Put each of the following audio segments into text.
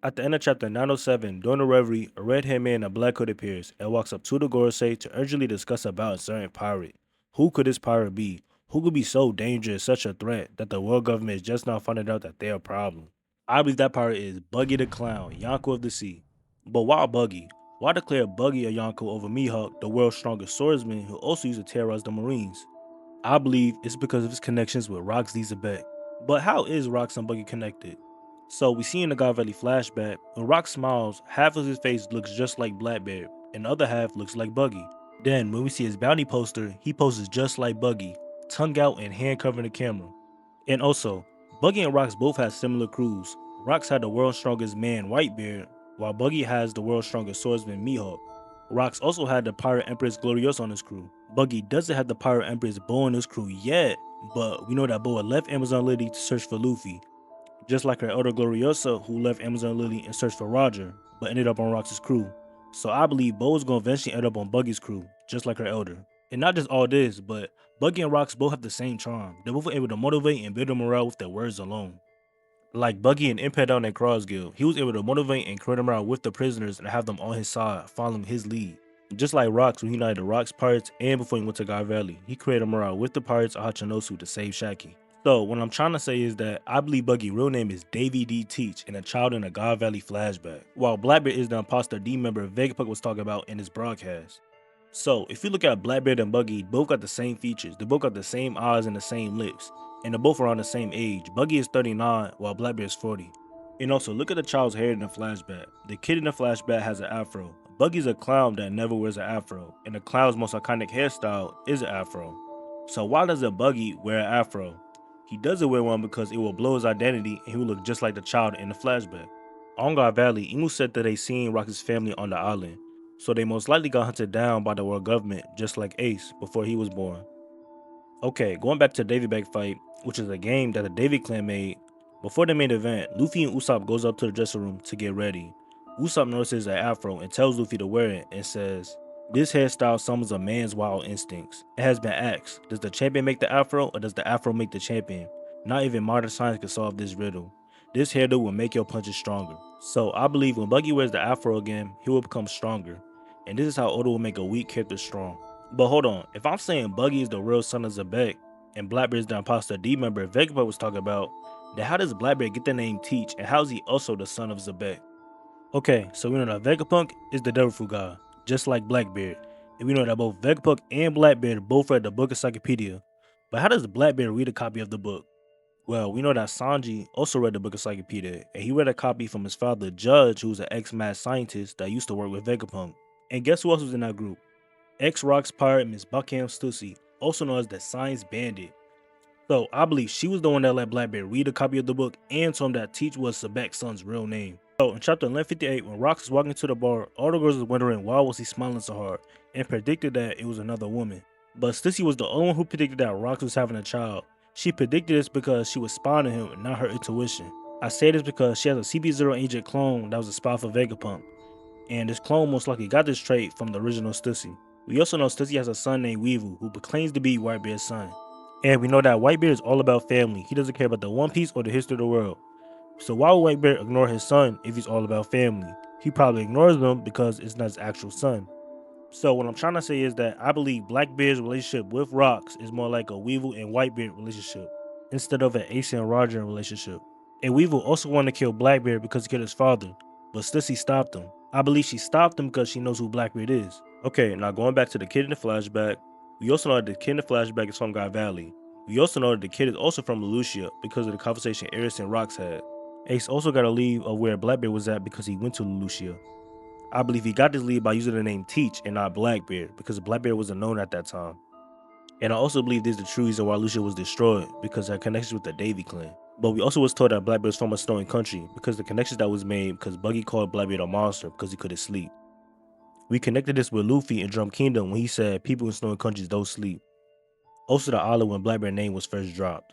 At the end of chapter 907, during the reverie, a red-haired man in a black hood appears and walks up to the Gorosei to urgently discuss about a certain pirate. Who could this pirate be? Who could be so dangerous, such a threat, that the world government is just now finding out that they're a problem? I believe that pirate is Buggy the Clown, Yonko of the Sea. But why Buggy? Why declare Buggy a Yonko over Mihawk, the world's strongest swordsman who also used to terrorize the Marines? I believe it's because of his connections with Rox Zebek. But how is Rox and Buggy connected? So we see in the God Valley flashback, when Rox smiles, half of his face looks just like Blackbeard, and the other half looks like Buggy. Then when we see his bounty poster, he poses just like Buggy, tongue out and hand covering the camera. And also, Buggy and Rox both have similar crews. Rox had the world's strongest man, Whitebeard, while Buggy has the world's strongest swordsman, Mihawk. Rox also had the Pirate Empress Gloriosa on his crew. Buggy doesn't have the Pirate Empress Boa on his crew yet, but we know that Boa left Amazon Lily to search for Luffy, just like her elder Gloriosa, who left Amazon Lily and searched for Roger, but ended up on Rox's crew. So I believe Boa's gonna eventually end up on Buggy's crew, just like her elder. And not just all this, but Buggy and Rox both have the same charm. They're both able to motivate and build their morale with their words alone. Like Buggy and Impet down at Cross Guild, he was able to motivate and create a morale with the prisoners and have them on his side, following his lead. Just like Rox when he united the Rox pirates and before he went to God Valley, he created a morale with the pirates of Hachinosu to save Shaki. So what I'm trying to say is that I believe Buggy's real name is Davy D. Teach and a child in a God Valley flashback, while Blackbeard is the imposter D member Vegapunk was talking about in his broadcast. So if you look at Blackbeard and Buggy, both got the same features. They both got the same eyes and the same lips, and they're both around the same age. Buggy is 39 while Blackbeard is 40. And also look at the child's hair in the flashback. The kid in the flashback has an afro. Buggy's a clown that never wears an afro, and the clown's most iconic hairstyle is an afro. So why does a Buggy wear an afro? He doesn't wear one because it will blow his identity and he will look just like the child in the flashback. On God Valley, Imu said that they seen Rock's family on the island, so they most likely got hunted down by the world government just like Ace before he was born. Okay, going back to the Davy Bag fight, which is a game that the Davy clan made. Before the main event, Luffy and Usopp goes up to the dressing room to get ready. Usopp notices an afro and tells Luffy to wear it and says, "This hairstyle summons a man's wild instincts. It has been asked, does the champion make the afro or does the afro make the champion? Not even modern science can solve this riddle. This hairdo will make your punches stronger." So I believe when Buggy wears the afro again, he will become stronger. And this is how Oda will make a weak character strong. But hold on, if I'm saying Buggy is the real son of Zebek and Blackbeard is the imposter D member Vegapunk was talking about, then how does Blackbeard get the name Teach and how is he also the son of Zebek? Okay, so we know that Vegapunk is the Devil Fruit God, just like Blackbeard. And we know that both Vegapunk and Blackbeard both read the book encyclopedia. But how does Blackbeard read a copy of the book? Well, we know that Sanji also read the book encyclopedia, and he read a copy from his father, Judge, who was an ex-mad scientist that used to work with Vegapunk. And guess who else was in that group? Ex-Rocks pirate Miss Buckham Stussy, also known as the Science Bandit. So I believe she was the one that let Blackbeard read a copy of the book and told him that Teach was Sebek's son's real name. So in chapter 1158, when Rocks was walking to the bar, all the girls was wondering why was he smiling so hard and predicted that it was another woman. But Stussy was the only one who predicted that Rocks was having a child. She predicted this because she was spying on him and not her intuition. I say this because she has a CP0 agent clone that was a spy for Vegapunk, and this clone most likely got this trait from the original Stussy. We also know Stussy has a son named Weevil who claims to be Whitebeard's son. And we know that Whitebeard is all about family. He doesn't care about the One Piece or the history of the world. So why would Whitebeard ignore his son if he's all about family? He probably ignores them because it's not his actual son. So what I'm trying to say is that I believe Blackbeard's relationship with Rocks is more like a Weevil and Whitebeard relationship instead of an Ace and Roger relationship. And Weevil also wanted to kill Blackbeard because he killed his father, but Stussy stopped him. I believe she stopped him because she knows who Blackbeard is. Okay, now going back to the kid in the flashback, we also know that the kid in the flashback is from God Valley. We also know that the kid is also from Lucia because of the conversation Eris and Rocks had. Ace also got a lead of where Blackbeard was at because he went to Lucia. I believe he got this lead by using the name Teach and not Blackbeard because Blackbeard wasn't known at that time. And I also believe this is the true reason why Lucia was destroyed because her connections with the Davy clan. But we also was told that Blackbeard was from a snowing country because the connections that was made because Buggy called Blackbeard a monster because he couldn't sleep. We connected this with Luffy in Drum Kingdom when he said people in snowing countries don't sleep. Also the island when Blackbeard's name was first dropped.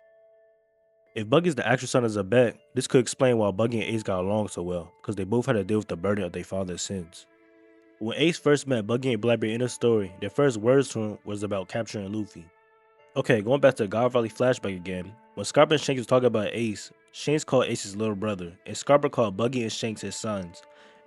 If Buggy's the actual son of Zebek, this could explain why Buggy and Ace got along so well, because they both had to deal with the burden of their father's sins. When Ace first met Buggy and Blackbeard in the story, their first words to him was about capturing Luffy. Okay, going back to God Valley flashback again, when Scarpa and Shanks was talking about Ace, Shanks called Ace his little brother, and Scarper called Buggy and Shanks his sons.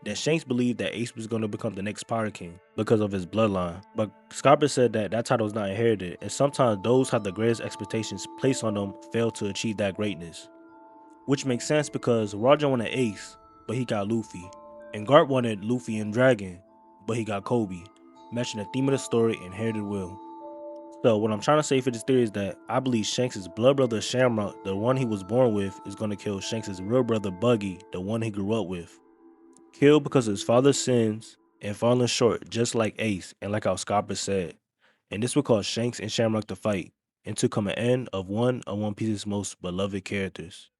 Then Shanks believed that Ace was going to become the next Pirate King because of his bloodline, but Scarper said that that title was not inherited, and sometimes those who have the greatest expectations placed on them fail to achieve that greatness. Which makes sense because Roger wanted Ace, but he got Luffy, and Garp wanted Luffy and Dragon, but he got Kobe, matching the theme of the story Inherited Will. So what I'm trying to say for this theory is that I believe Shanks' blood brother Shamrock, the one he was born with, is going to kill Shanks' real brother Buggy, the one he grew up with. Killed because of his father's sins and falling short, just like Ace and like how Scarper said. And this would cause Shanks and Shamrock to fight and to come an end of one of One Piece's most beloved characters.